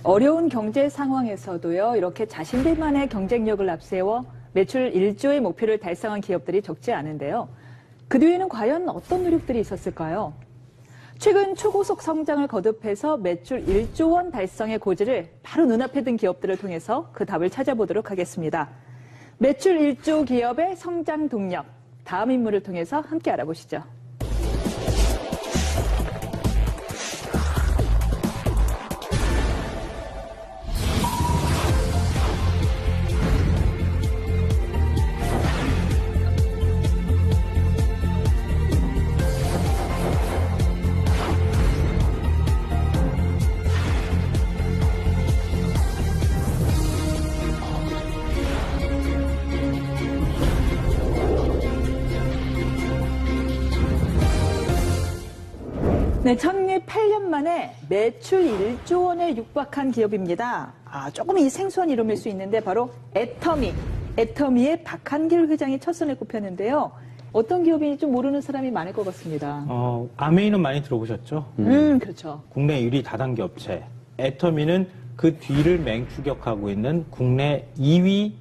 어려운 경제 상황에서도요, 이렇게 자신들만의 경쟁력을 앞세워 매출 1조의 목표를 달성한 기업들이 적지 않은데요. 그 뒤에는 과연 어떤 노력들이 있었을까요? 최근 초고속 성장을 거듭해서 매출 1조 원 달성의 고지를 바로 눈앞에 둔 기업들을 통해서 그 답을 찾아보도록 하겠습니다. 매출 1조 기업의 성장 동력, 다음 인물을 통해서 함께 알아보시죠. 네, 창립 8년 만에 매출 1조 원에 육박한 기업입니다. 조금 이 생소한 이름일 수 있는데 바로 애터미의 박한길 회장이 첫 손에 꼽혔는데요. 어떤 기업인지 좀 모르는 사람이 많을 것 같습니다. 아메이는 많이 들어보셨죠? 그렇죠. 국내 1위 다단계 업체. 애터미는 그 뒤를 맹추격하고 있는 국내 2위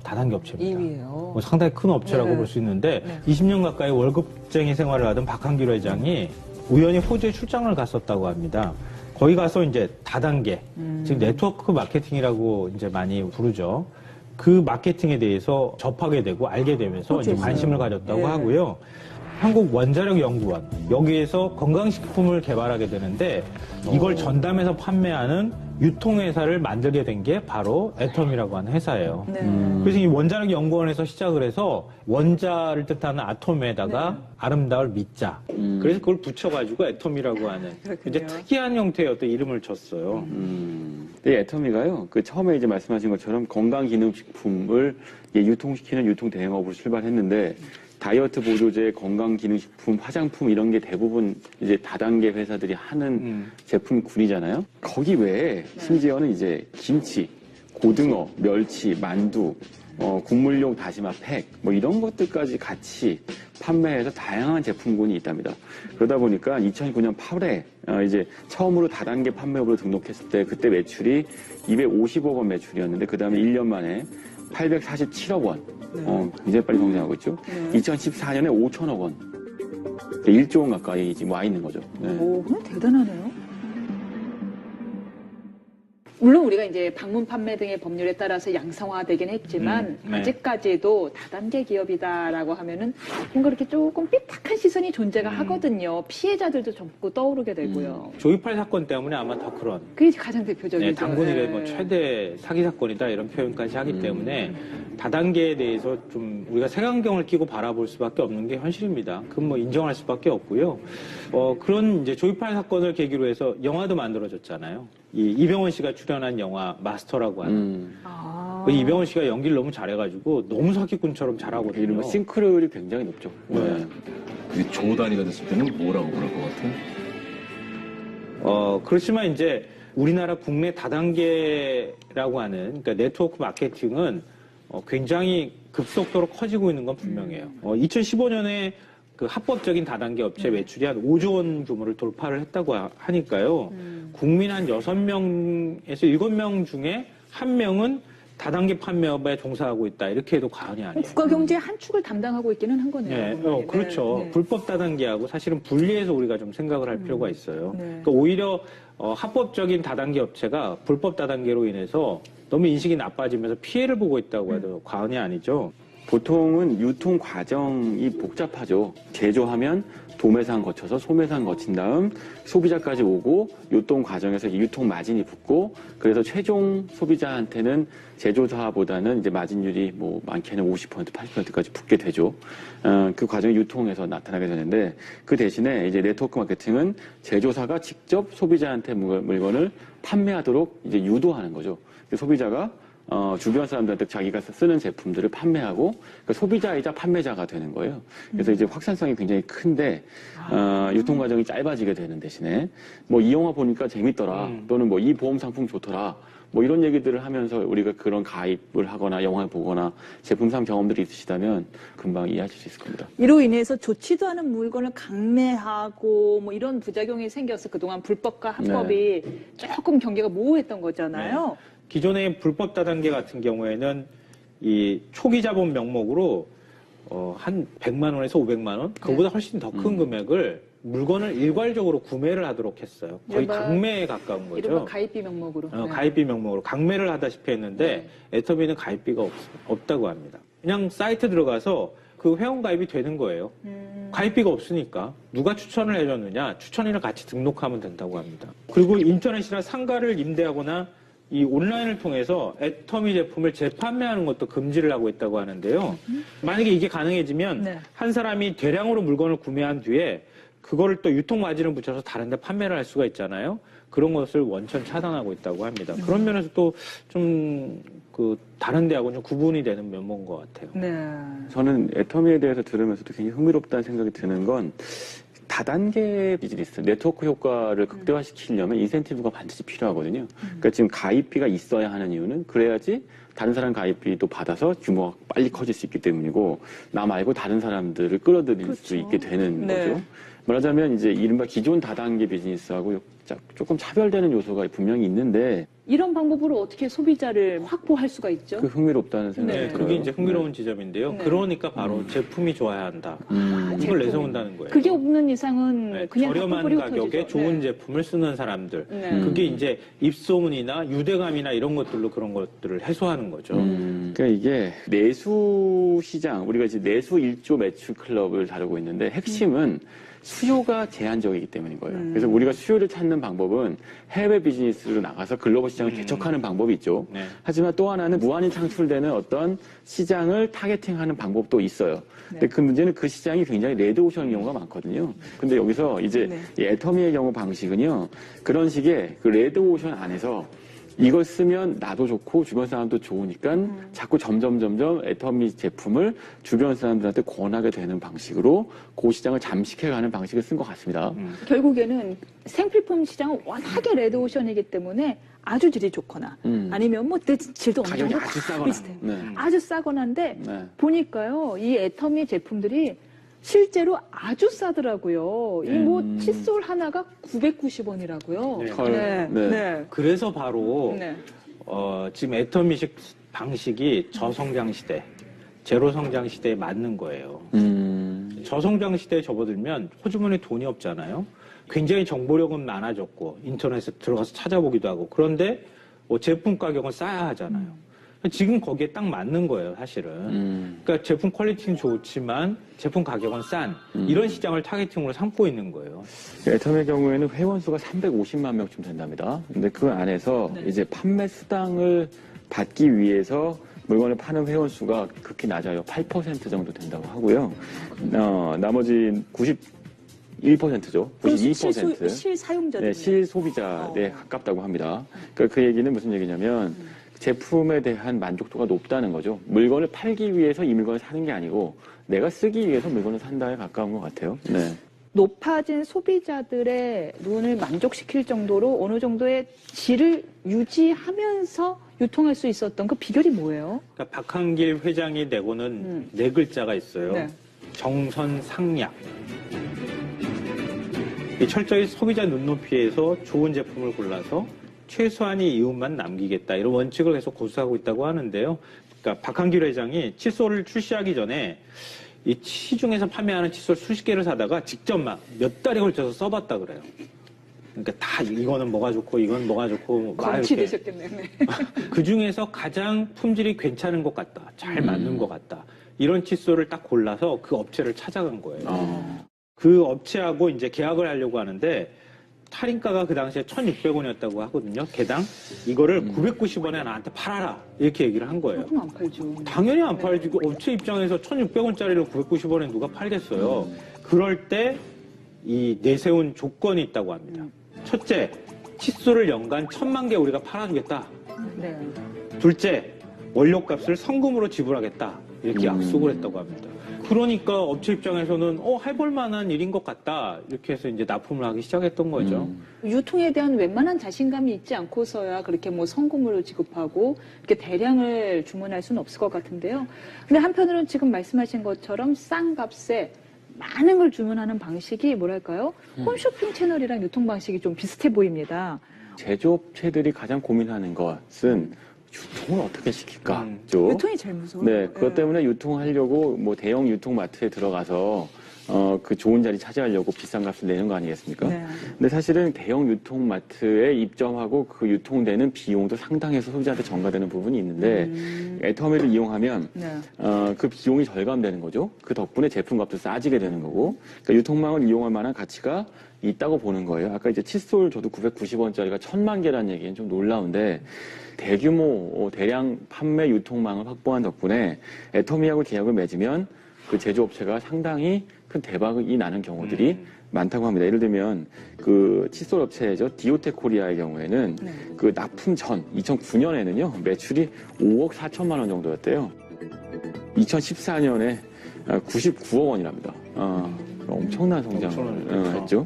다단계 업체입니다. 2위예요. 상당히 큰 업체라고 네. 볼 수 있는데 네. 20년 가까이 월급쟁이 생활을 하던 박한길 회장이 우연히 호주에 출장을 갔었다고 합니다. 거기 가서 이제 다단계, 즉 네트워크 마케팅이라고 이제 많이 부르죠. 그 마케팅에 대해서 접하게 되고 알게 되면서 이제 관심을 가졌다고 네. 하고요. 한국원자력연구원 여기에서 건강식품을 개발하게 되는데 이걸 전담해서 판매하는 유통회사를 만들게 된 게 바로 애텀이라고 하는 회사예요. 네. 그래서 이 원자력연구원에서 시작을 해서 원자를 뜻하는 아톰에다가 네. 아름다울 미자. 그래서 그걸 붙여가지고 애텀이라고 하는 이제 특이한 형태의 어떤 이름을 줬어요. 네, 애터미가요. 그 처음에 이제 말씀하신 것처럼 건강기능식품을 유통시키는 유통대행업으로 출발했는데 다이어트 보조제, 건강기능식품, 화장품 이런 게 대부분 이제 다단계 회사들이 하는 제품군이잖아요. 거기 외에 심지어는 이제 김치, 고등어, 멸치, 만두, 국물용 다시마 팩, 뭐 이런 것들까지 같이 판매해서 다양한 제품군이 있답니다. 그러다 보니까 2009년 8월에 이제 처음으로 다단계 판매업으로 등록했을 때 그때 매출이 250억 원 매출이었는데 그 다음에 1년 만에 847억 원. 굉장히 빨리 성장하고 있죠. 2014년에 5천억 원. 1조 원 가까이 지금 와 있는 거죠. 네. 오, 대단하네요. 물론 우리가 이제 방문 판매 등의 법률에 따라서 양성화되긴 했지만 네. 아직까지도 다단계 기업이다라고 하면은 뭔가 이렇게 조금 삐딱한 시선이 존재가 하거든요. 피해자들도 자꾸 떠오르게 되고요. 조이팔 사건 때문에 아마 더 그런. 그게 가장 대표적이죠. 네, 당군 이래 뭐 네. 최대 사기 사건이다 이런 표현까지 하기 때문에 다단계에 대해서 좀 우리가 색안경을 끼고 바라볼 수밖에 없는 게 현실입니다. 그건 뭐 인정할 수밖에 없고요. 그런 이제 조이팔 사건을 계기로 해서 영화도 만들어졌잖아요. 이병헌 씨가 출연한 영화 마스터라고 하는. 그 이병헌 씨가 연기를 너무 잘해가지고 너무 사기꾼처럼 잘하거든요. 이런 싱크로율이 굉장히 높죠. 네. 그게 조 단위가 됐을 때는 뭐라고 그럴 것 같아? 그렇지만 이제 우리나라 국내 다단계라고 하는 그러니까 네트워크 마케팅은 굉장히 급속도로 커지고 있는 건 분명해요. 2015년에 그 합법적인 다단계 업체 매출이 한 5조 원 규모를 돌파를 했다고 하니까요. 국민 한 6명에서 7명 중에 1명은 다단계 판매업에 종사하고 있다. 이렇게 해도 과언이 아니에요. 국가 경제의 한 축을 담당하고 있기는 한 거네요. 네, 그렇죠. 네. 불법 다단계하고 사실은 분리해서 우리가 좀 생각을 할 필요가 있어요. 네. 그러니까 오히려 합법적인 다단계 업체가 불법 다단계로 인해서 너무 인식이 나빠지면서 피해를 보고 있다고 해도 과언이 아니죠. 보통은 유통 과정이 복잡하죠. 제조하면 도매상 거쳐서 소매상 거친 다음 소비자까지 오고 유통 과정에서 유통 마진이 붙고 그래서 최종 소비자한테는 제조사보다는 이제 마진율이 뭐 많게는 50%, 80%까지 붙게 되죠. 그 과정이 유통에서 나타나게 되는데 그 대신에 이제 네트워크 마케팅은 제조사가 직접 소비자한테 물건을 판매하도록 이제 유도하는 거죠. 소비자가 주변 사람들한테 자기가 쓰는 제품들을 판매하고 그러니까 소비자이자 판매자가 되는 거예요. 그래서 이제 확산성이 굉장히 큰데 유통 과정이 짧아지게 되는 대신에 뭐 이 영화 보니까 재밌더라 또는 뭐 이 보험 상품 좋더라 뭐 이런 얘기들을 하면서 우리가 그런 가입을 하거나 영화를 보거나 제품상 경험들이 있으시다면 금방 이해하실 수 있을 겁니다. 이로 인해서 좋지도 않은 물건을 강매하고 뭐 이런 부작용이 생겨서 그동안 불법과 합법이 조금 경계가 모호했던 거잖아요. 기존의 불법 다단계 같은 경우에는 이 초기 자본 명목으로 한 100만 원에서 500만 원, 그거보다 훨씬 더 큰 금액을 물건을 일괄적으로 구매를 하도록 했어요. 거의 이른바- 강매에 가까운 거죠. 이른바 가입비 명목으로. 네. 가입비 명목으로 강매를 하다시피 했는데 애터미는 가입비가 없다고 합니다. 그냥 사이트 들어가서 그 회원 가입이 되는 거예요. 가입비가 없으니까 누가 추천을 해줬느냐, 추천인을 같이 등록하면 된다고 합니다. 그리고 인터넷이나 상가를 임대하거나 이 온라인을 통해서 애터미 제품을 재판매하는 것도 금지를 하고 있다고 하는데요. 만약에 이게 가능해지면 네. 한 사람이 대량으로 물건을 구매한 뒤에 그거를 또 유통 마진을 붙여서 다른 데 판매를 할 수가 있잖아요. 그런 것을 원천 차단하고 있다고 합니다. 그런 면에서 또 좀 다른 데하고는 좀 구분이 되는 면모인 것 같아요. 네. 저는 애터미에 대해서 들으면서도 굉장히 흥미롭다는 생각이 드는 건 다단계 비즈니스, 네트워크 효과를 극대화시키려면 인센티브가 반드시 필요하거든요. 그러니까 지금 가입비가 있어야 하는 이유는 그래야지 다른 사람 가입비도 받아서 규모가 빨리 커질 수 있기 때문이고 나 말고 다른 사람들을 끌어들일 수 있게 되는 네. 거죠. 말하자면 이제 이른바 기존 다단계 비즈니스하고 조금 차별되는 요소가 분명히 있는데 이런 방법으로 어떻게 소비자를 확보할 수가 있죠? 그 흥미롭다는 생각이 네. 들어요. 그게 이제 흥미로운 지점인데요. 네. 그러니까 바로 제품이 좋아야 한다. 이걸 제품. 내세운다는 거예요. 그게 없는 이상은 네, 그냥 저렴한 핫플 가격에 흩어지죠. 좋은 네. 제품을 쓰는 사람들. 네. 그게 이제 입소문이나 유대감이나 이런 것들로 그런 것들을 해소하는 거죠. 그러니까 이게 내수 시장, 우리가 이제 내수 1조 매출 클럽을 다루고 있는데 핵심은 수요가 제한적이기 때문인 거예요. 그래서 우리가 수요를 찾는 방법은 해외 비즈니스로 나가서 글로벌 시장을 개척하는 방법이 있죠. 네. 하지만 또 하나는 무한히 창출되는 어떤 시장을 타겟팅하는 방법도 있어요. 근데 그 문제는 그 시장이 굉장히 레드오션인 경우가 많거든요. 근데 여기서 이제 이 애터미의 경우 방식은요, 그런 식의 그 레드오션 안에서 이걸 쓰면 나도 좋고 주변 사람도 좋으니까 자꾸 점점 애터미 제품을 주변 사람들한테 권하게 되는 방식으로 그 시장을 잠식해가는 방식을 쓴 것 같습니다. 결국에는 생필품 시장은 워낙에 레드오션이기 때문에 아주 질이 좋거나 아니면 뭐 질도 어느 가격이 정도 아주 싸거나. 비슷해요. 네. 아주 싸거나인데 네. 보니까요, 이 애터미 제품들이 실제로 아주 싸더라고요. 이 뭐 칫솔 하나가 990원이라고요. 네. 헐. 네. 네. 네. 그래서 바로 네. 지금 애터미식 방식이 저성장 시대, 제로 성장 시대에 맞는 거예요. 저성장 시대에 접어들면 호주머니에 돈이 없잖아요. 굉장히 정보력은 많아졌고 인터넷에 들어가서 찾아보기도 하고 그런데 제품 가격은 싸야 하잖아요. 지금 거기에 딱 맞는 거예요, 사실은. 그러니까 제품 퀄리티는 좋지만 제품 가격은 싼 이런 시장을 타겟팅으로 삼고 있는 거예요. 애터미의 경우에는 회원 수가 350만 명쯤 된답니다. 근데 그 안에서 이제 판매 수당을 받기 위해서 물건을 파는 회원 수가 극히 낮아요. 8% 정도 된다고 하고요. 나머지 91%죠. 92%. 실사용자들. 네, 실소비자에 가깝다고 합니다. 그러니까 그 얘기는 무슨 얘기냐면 제품에 대한 만족도가 높다는 거죠. 물건을 팔기 위해서 이 물건을 사는 게 아니고 내가 쓰기 위해서 물건을 산다에 가까운 것 같아요. 네. 높아진 소비자들의 눈을 만족시킬 정도로 어느 정도의 질을 유지하면서 유통할 수 있었던 그 비결이 뭐예요? 그러니까 박한길 회장이 내고는 네 글자가 있어요. 네. 정선상약. 이 철저히 소비자 눈높이에서 좋은 제품을 골라서 최소한의 이윤만 남기겠다 이런 원칙을 계속 고수하고 있다고 하는데요. 그러니까 박한길 회장이 칫솔을 출시하기 전에 이 시중에서 판매하는 칫솔 수십 개를 사다가 직접 막 몇 달에 걸쳐서 써봤다 그래요. 그러니까 다 이거는 뭐가 좋고 이건 뭐가 좋고 막 검치 이렇게. 되셨겠네요. 네. 그 중에서 가장 품질이 괜찮은 것 같다, 잘 맞는 것 같다 이런 칫솔을 딱 골라서 그 업체를 찾아간 거예요. 그 업체하고 이제 계약을 하려고 하는데 할인가가 그 당시에 1,600원이었다고 하거든요. 개당 이거를 990원에 나한테 팔아라 이렇게 얘기를 한 거예요. 조금 안 팔죠. 당연히 안 팔지. 그 업체 입장에서 1,600원짜리를 990원에 누가 팔겠어요. 그럴 때 이 내세운 조건이 있다고 합니다. 첫째, 칫솔을 연간 1,000만 개 우리가 팔아주겠다. 네. 둘째, 원료값을 성금으로 지불하겠다. 이렇게 약속을 했다고 합니다. 그러니까 업체 입장에서는 해볼 만한 일인 것 같다. 이렇게 해서 이제 납품을 하기 시작했던 거죠. 유통에 대한 웬만한 자신감이 있지 않고서야 그렇게 뭐 성금으로 지급하고 이렇게 대량을 주문할 수는 없을 것 같은데요. 근데 한편으로는 지금 말씀하신 것처럼 싼 값에 많은 걸 주문하는 방식이 뭐랄까요? 홈쇼핑 채널이랑 유통 방식이 좀 비슷해 보입니다. 제조업체들이 가장 고민하는 것은 유통을 어떻게 시킬까죠. 유통이 제일 무서워요. 네, 그것 때문에 유통하려고 뭐 대형 유통마트에 들어가서 그 좋은 자리 차지하려고 비싼 값을 내는 거 아니겠습니까? 네. 근데 사실은 대형 유통마트에 입점하고 그 유통되는 비용도 상당해서 소비자한테 전가되는 부분이 있는데 애터미를 이용하면 네. 그 비용이 절감되는 거죠. 그 덕분에 제품값도 싸지게 되는 거고, 그러니까 유통망을 이용할 만한 가치가 있다고 보는 거예요. 아까 이제 칫솔 저도 990원짜리가 1000만 개라는 얘기는 좀 놀라운데 대규모 대량 판매 유통망을 확보한 덕분에 애터미하고 계약을 맺으면 그 제조업체가 상당히 큰 대박이 나는 경우들이 많다고 합니다. 예를 들면 그 칫솔 업체죠. 디오텍 코리아의 경우에는 네. 그 납품 전 2009년에는요 매출이 5억 4천만 원 정도였대요. 2014년에 99억 원이랍니다. 엄청난 성장을 했죠.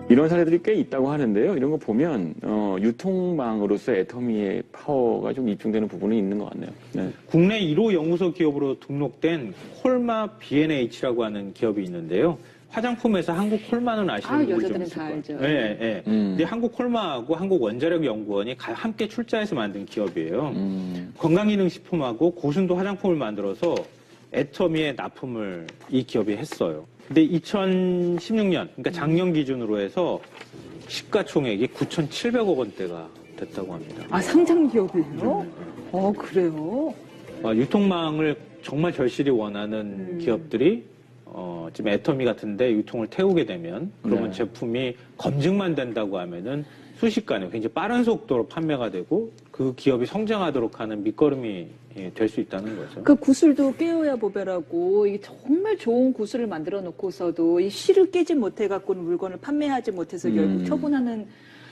이런 사례들이 꽤 있다고 하는데요. 이런 거 보면 유통망으로서 애터미의 파워가 좀 입증되는 부분이 있는 것 같네요. 네. 국내 1호 연구소 기업으로 등록된 콜마 B&H라고 하는 기업이 있는데요. 화장품에서 한국 콜마는 아시는 분들 좀 여자들은 있을 다 거예요. 알죠. 네, 네. 근데 한국 콜마하고 한국 원자력 연구원이 함께 출자해서 만든 기업이에요. 건강기능식품하고 고순도 화장품을 만들어서 애터미에 납품을 이 기업이 했어요. 근데 2016년, 그러니까 작년 기준으로 해서 시가총액이 9,700억 원대가 됐다고 합니다. 아, 상장 기업이에요? 그래요? 유통망을 정말 절실히 원하는 기업들이 지금 애터미 같은데 유통을 태우게 되면 그러면 네. 제품이 검증만 된다고 하면은 순식간에 굉장히 빠른 속도로 판매가 되고 그 기업이 성장하도록 하는 밑거름이 될 수 있다는 거죠. 그 구슬도 깨어야 보배라고 이게 정말 좋은 구슬을 만들어 놓고서도 이 실을 깨지 못해 갖고는 물건을 판매하지 못해서 결국 처분하는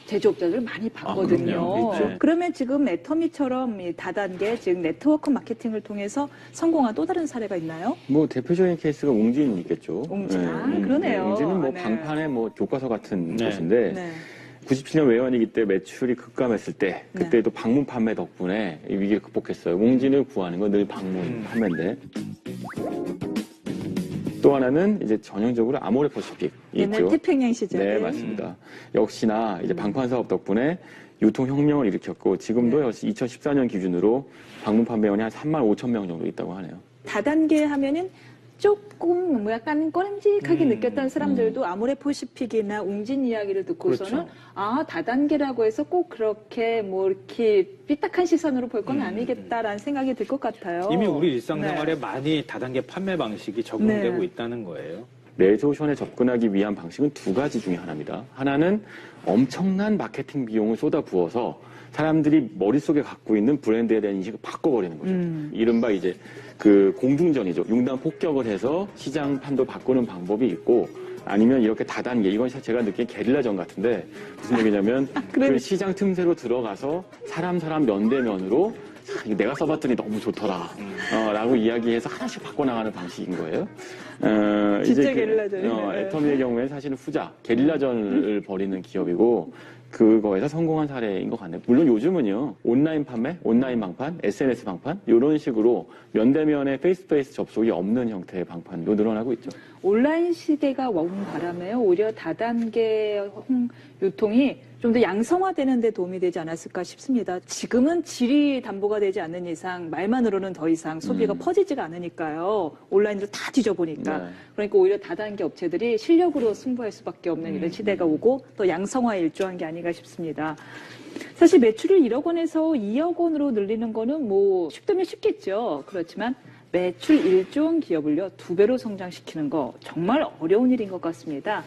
제조업자들 많이 봤거든요. 그럼요. 있죠. 그러면 지금 애터미처럼 이 다단계 즉 네트워크 마케팅을 통해서 성공한 또 다른 사례가 있나요? 뭐 대표적인 케이스가 웅진 있겠죠. 웅진. 그러네요. 웅진은 뭐 네. 방판의 뭐 교과서 같은 네. 곳인데 네. 97년 외환위기 때 매출이 급감했을 때 그때도 방문 판매 덕분에 이 위기를 극복했어요. 웅진을 구하는 건 늘 방문 판매인데 또 하나는 이제 전형적으로 아모레퍼시픽이 옛날 있죠. 태평양 시절에. 네, 맞습니다. 역시나 이제 방판 사업 덕분에 유통혁명을 일으켰고 지금도 역시 2014년 기준으로 방문 판매원이 한 3만 5천 명 정도 있다고 하네요. 다단계 하면은 조금 뭐 약간 꺼림직하게 느꼈던 사람들도 아모레퍼시픽이나 웅진 이야기를 듣고서는 그렇죠. 다단계라고 해서 꼭 그렇게 뭐 이렇게 삐딱한 시선으로 볼 건 아니겠다라는 생각이 들 것 같아요. 이미 우리 일상생활에 네. 많이 다단계 판매 방식이 적용되고 네. 있다는 거예요. 레조션에 접근하기 위한 방식은 두 가지 중에 하나입니다. 하나는 엄청난 마케팅 비용을 쏟아부어서 사람들이 머릿속에 갖고 있는 브랜드에 대한 인식을 바꿔버리는 거죠. 이른바 이제 그 공중전이죠. 융단 폭격을 해서 시장 판도 바꾸는 방법이 있고 아니면 이렇게 다단계, 이건 제가 느낀 게릴라전 같은데 무슨 얘기냐면 그 시장 틈새로 들어가서 사람 연대면으로 이거 내가 써봤더니 너무 좋더라 라고 이야기해서 하나씩 바꿔나가는 방식인 거예요. 진짜 이제 게릴라전이네. 애터미의 경우에 사실은 후자, 게릴라전을 벌이는 기업이고 그거에서 성공한 사례인 것 같네요. 물론 요즘은요, 온라인 판매, 온라인 방판, SNS 방판, 이런 식으로 면대면의 페이스-투-페이스 접속이 없는 형태의 방판도 늘어나고 있죠. 온라인 시대가 온 바람에 오히려 다단계 유통이 좀 더 양성화되는 데 도움이 되지 않았을까 싶습니다. 지금은 질이 담보가 되지 않는 이상 말만으로는 더 이상 소비가 퍼지지가 않으니까요. 온라인으로 다 뒤져보니까. 네. 그러니까 오히려 다단계 업체들이 실력으로 승부할 수밖에 없는 이런 시대가 오고 또 양성화에 일조한 게 아닌가 싶습니다. 사실 매출을 1억 원에서 2억 원으로 늘리는 거는 뭐 쉽다면 쉽겠죠. 그렇지만 매출 1조 원 기업을요 2배로 성장시키는 거 정말 어려운 일인 것 같습니다.